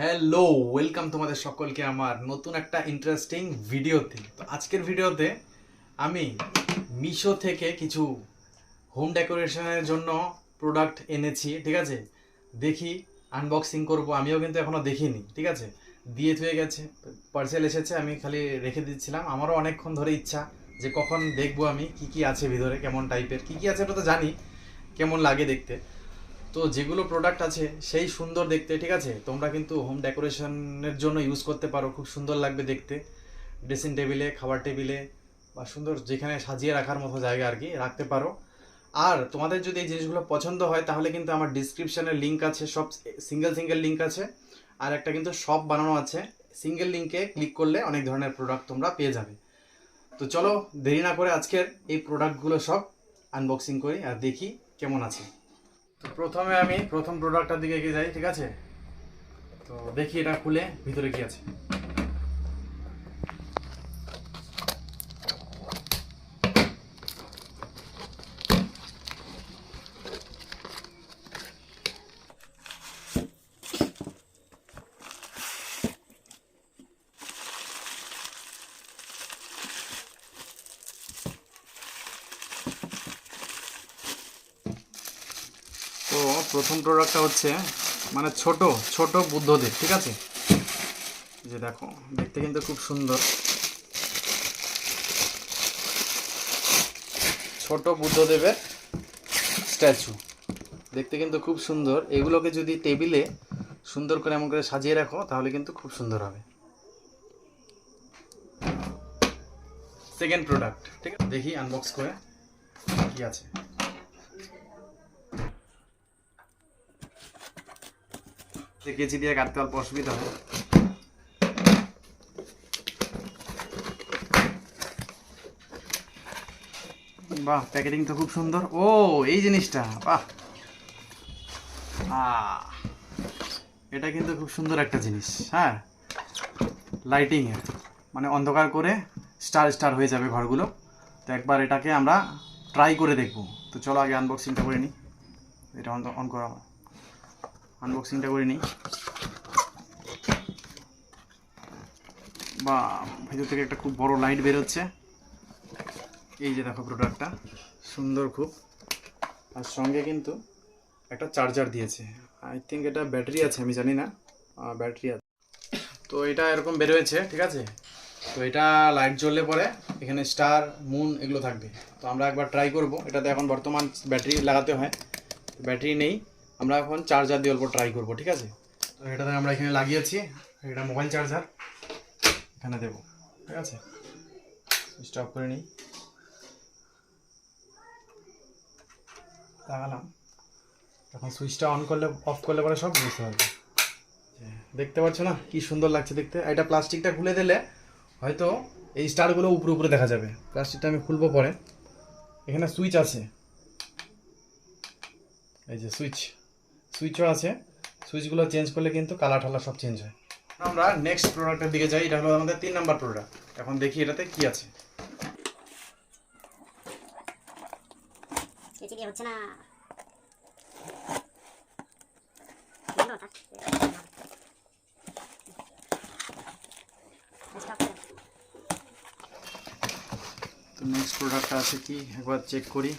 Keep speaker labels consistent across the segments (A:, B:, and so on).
A: Hello, welcome তোমাদের সকলকে আমার নতুন একটা ইন্টারেস্টিং ভিডিওতে। তো আজকের ভিডিওতে আমি মিশো থেকে কিছু হোম ডেকোরেশনের জন্য প্রোডাক্ট এনেছি, ঠিক আছে। দেখি, আনবক্সিং করব। আমিও কিন্তু এখনও দেখিনি, ঠিক আছে। দিয়ে থুয়ে গেছে, পার্সেল এসেছে, আমি খালি রেখে দিচ্ছিলাম। আমারও অনেকক্ষণ ধরে ইচ্ছা যে কখন দেখবো আমি কি কি আছে ভিতরে, কেমন টাইপের কি কি আছে ওটা তো জানি, কেমন লাগে দেখতে। তো যেগুলো প্রোডাক্ট আছে সেই সুন্দর দেখতে, ঠিক আছে। তোমরা কিন্তু হোম ডেকোরেশনের জন্য ইউজ করতে পারো, খুব সুন্দর লাগবে দেখতে। ড্রেসিং টেবিলে, খাবার টেবিলে, বা সুন্দর যেখানে সাজিয়ে রাখার মতো জায়গা আর কি রাখতে পারো। আর তোমাদের যদি এই জিনিসগুলো পছন্দ হয় তাহলে কিন্তু আমার ডিসক্রিপশানে লিঙ্ক আছে, সব সিঙ্গেল সিঙ্গেল লিঙ্ক আছে। আর একটা কিন্তু শপ বানানো আছে, সিঙ্গেল লিঙ্কে ক্লিক করলে অনেক ধরনের প্রোডাক্ট তোমরা পেয়ে যাবে। তো চলো দেরি না করে আজকের এই প্রোডাক্টগুলো সব আনবক্সিং করি আর দেখি কেমন আছে। তো প্রথমে আমি প্রথম প্রোডাক্টটার দিকে এগিয়ে যাই, ঠিক আছে। তো দেখি এটা খুলে ভিতরে কি আছে। তো প্রথম প্রোডাক্টটা হচ্ছে মানে ছোট ছোট বুদ্ধদেব, ঠিক আছে। যে দেখো, দেখতে কিন্তু খুব সুন্দর। ছোট বুদ্ধদেবের স্ট্যাচু, দেখতে কিন্তু খুব সুন্দর। এগুলোকে যদি টেবিলে সুন্দর করে এমন করে সাজিয়ে রাখো তাহলে কিন্তু খুব সুন্দর হবে। সেকেন্ড প্রোডাক্ট, ঠিক আছে। দেখি আনবক্স করে কি আছে। কেচি দিয়ে কাটতে অল্প অসুবিধা হয়। বাহ, প্যাকেটিং তো খুব সুন্দর। ও, এই জিনিসটা, বাহ, এটা কিন্তু খুব সুন্দর একটা জিনিস। হ্যাঁ, লাইটিং এর মানে অন্ধকার করে স্টার স্টার হয়ে যাবে ঘরগুলো। তো একবার এটাকে আমরা ট্রাই করে দেখব। তো চলো আগে আনবক্সিংটা করে নিই। এটা অন করা, আনবক্সিংটা করে নিই। বা ভিতর থেকে একটা খুব বড় লাইট বেরোচ্ছে। এই যে দেখো প্রোডাক্টটা, সুন্দর খুব। আর সঙ্গে কিন্তু একটা চার্জার দিয়েছে। আই থিঙ্ক এটা ব্যাটারি আছে, আমি জানি না, ব্যাটারি আছে। তো এটা এরকম বেরোয়েছে, ঠিক আছে। তো এটা লাইট জ্বললে পরে এখানে স্টার, মুন এগুলো থাকবে। তো আমরা একবার ট্রাই করব। এটাতে এখন বর্তমান ব্যাটারি লাগাতে হয়, ব্যাটারি নেই। আমরা এখন চার্জার দিয়ে অল্প ট্রাই করব, ঠিক আছে। তো এটাতে আমরা এখানে লাগিয়েছি, এটা মোবাইল চার্জার এখানে দেবো, ঠিক আছে। সুইচটা অফ করে নিই, লাগালাম। এখন সুইচটা অন করলে, অফ করলে পরে সব বুঝতে পারবে। দেখতে পাচ্ছ না কি সুন্দর লাগছে দেখতে। এটা প্লাস্টিকটা খুলে দিলে হয়তো এই স্টারগুলো উপরে উপরে দেখা যাবে। প্লাস্টিকটা আমি খুলবো পরে। এখানে সুইচ আছে, এই যে সুইচও আছে। সুইচগুলো চেঞ্জ করলে কিন্তু কালার ঠালার সব চেঞ্জ হয়। আমরা নেক্সট প্রোডাক্টের দিকে যাই। এটা হলো আমাদের 3 নাম্বার প্রোডাক্ট। এখন দেখি এটাতে কি আছে।
B: হচ্ছে না।
A: তো নেক্সট প্রোডাক্টটা আছে কি একবার চেক করি।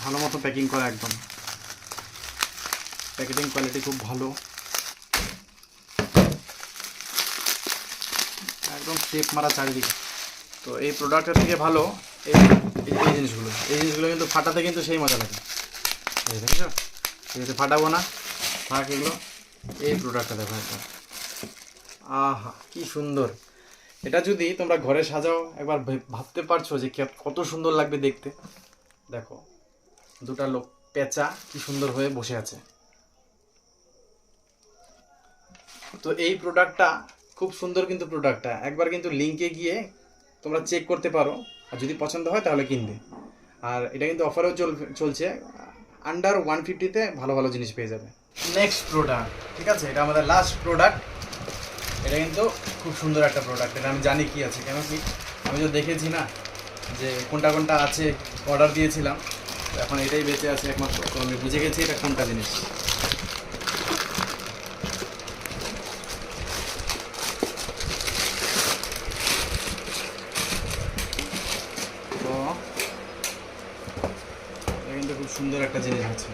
A: ভালো মতো প্যাকিং করা, একদম প্যাকেটিং কোয়ালিটি খুব ভালো, একদম টেপ মারা চারিদিকে। তো এই প্রোডাক্টের থেকে ভালো এই এই জিনিসগুলো কিন্তু ফাটাতে কিন্তু সেই মজা লাগে। এই দেখেছো, যেহেতু ফাটাবো না, থাক এগুলো। এই প্রোডাক্টটা দেখো একবার, আহা কি সুন্দর। এটা যদি তোমরা ঘরে সাজাও, একবার ভাবতে পারছো যে কত সুন্দর লাগবে দেখতে। দেখো, দুটা লোক পেঁচা কি সুন্দর হয়ে বসে আছে। তো এই প্রোডাক্টটা খুব সুন্দর, কিন্তু প্রোডাক্টটা একবার কিন্তু লিঙ্কে গিয়ে তোমরা চেক করতে পারো। আর যদি পছন্দ হয় তাহলে কিনবে। আর এটা কিন্তু অফারেও চলছে, আন্ডার 150-তে ভালো ভালো জিনিস পেয়ে যাবে। নেক্সট প্রোডাক্ট, ঠিক আছে, এটা আমাদের লাস্ট প্রোডাক্ট। এটা কিন্তু খুব সুন্দর একটা প্রোডাক্ট। এটা আমি জানি কি আছে, কেন কি আমি তো দেখেছি না যে কোনটা কোনটা আছে, অর্ডার দিয়েছিলাম। তো এখন এটাই বেঁচে আছে একমাত্র। তো আমি বুঝে গেছি এটা কোনটা জিনিস। সুন্দর একটা জিনিস আছে।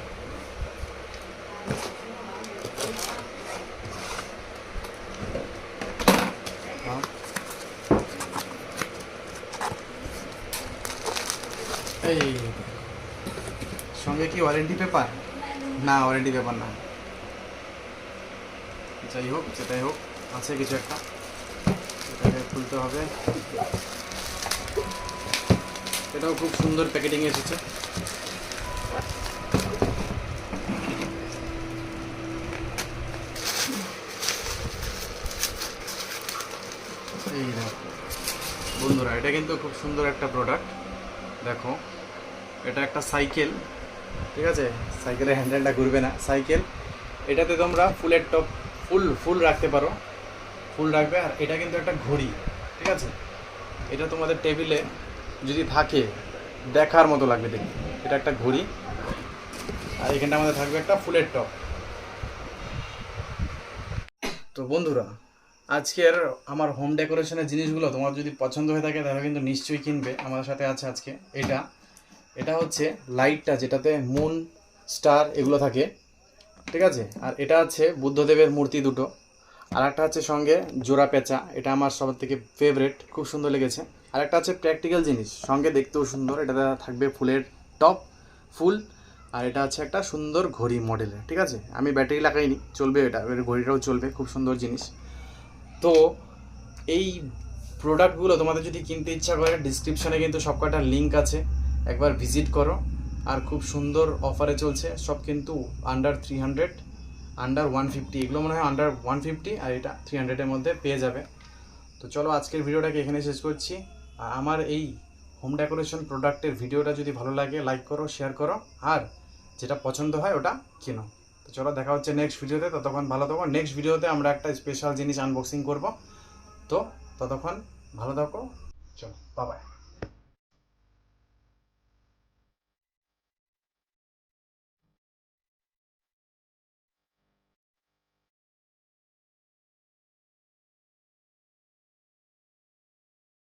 A: এই সঙ্গে কি ওয়ারেন্টি পেপার? না, ওয়ারেন্টি পেপার না। যাই হোক, যেটাই হোক, আছে কিছু একটা, এটাকে খুলতে হবে। এটাও খুব সুন্দর প্যাকেটিং এসেছে। এই দেখো বন্ধুরা, এটা কিন্তু খুব সুন্দর একটা প্রোডাক্ট। দেখো, এটা একটা সাইকেল, ঠিক আছে? সাইকেলের হ্যান্ডেলটা ঘুরবে না, সাইকেল। এটাতে তোমরা ফুলের টপ ফুল রাখতে পারো, ফুল রাখবে। আর এটা কিন্তু একটা ঘড়ি, ঠিক আছে? এটা তোমাদের টেবিলে যদি থাকে দেখার মতো লাগবে দেখতে। এটা একটা ঘড়ি, আর এখানটা আমাদের থাকবে একটা ফুলের টপ। তো বন্ধুরা, আজকের আমার হোম ডেকোরেশনের জিনিসগুলো তোমার যদি পছন্দ হয়ে থাকে তাহলে কিন্তু নিশ্চয়ই কিনবে। আমার সাথে আছে আজকে এটা হচ্ছে লাইটটা, যেটাতে মুন, স্টার এগুলো থাকে, ঠিক আছে? আর এটা আছে বুদ্ধদেবের মূর্তি দুটো। আর একটা আছে সঙ্গে জোড়া পেঁচা, এটা আমার সবার থেকে ফেভারিট, খুব সুন্দর লেগেছে। আর একটা আছে প্র্যাকটিক্যাল জিনিস, সঙ্গে দেখতেও সুন্দর, এটাতে থাকবে ফুলের টপ, ফুল। আর এটা আছে একটা সুন্দর ঘড়ি মডেলের, ঠিক আছে? আমি ব্যাটারি লাগাইনি, চলবে, এটা ঘড়িটাও চলবে, খুব সুন্দর জিনিস। তো এই প্রোডাক্টগুলো তোমাদের যদি কিনতে ইচ্ছা করে, ডিসক্রিপশনে কিন্তু সবকটা লিঙ্ক আছে, একবার ভিজিট করো। আর খুব সুন্দর অফারে চলছে সব, কিন্তু আন্ডার 300, আন্ডার 150, এগুলো মনে হয় আন্ডার 150, আর এটা 300-এর মধ্যে পেয়ে যাবে। তো চলো আজকের ভিডিওটাকে এখানে শেষ করছি। আর আমার এই হোম ডেকোরেশন প্রোডাক্টের ভিডিওটা যদি ভালো লাগে লাইক করো, শেয়ার করো, আর যেটা পছন্দ হয় ওটা কিনো। তো চলো দেখা হচ্ছে নেক্সট ভিডিওতে, ততক্ষণ ভালো থাকো। নেক্সট ভিডিওতে আমরা একটা স্পেশাল জিনিস আনবক্সিং করব। তো ততক্ষণ ভালো থাকো, চলো বাই বাই।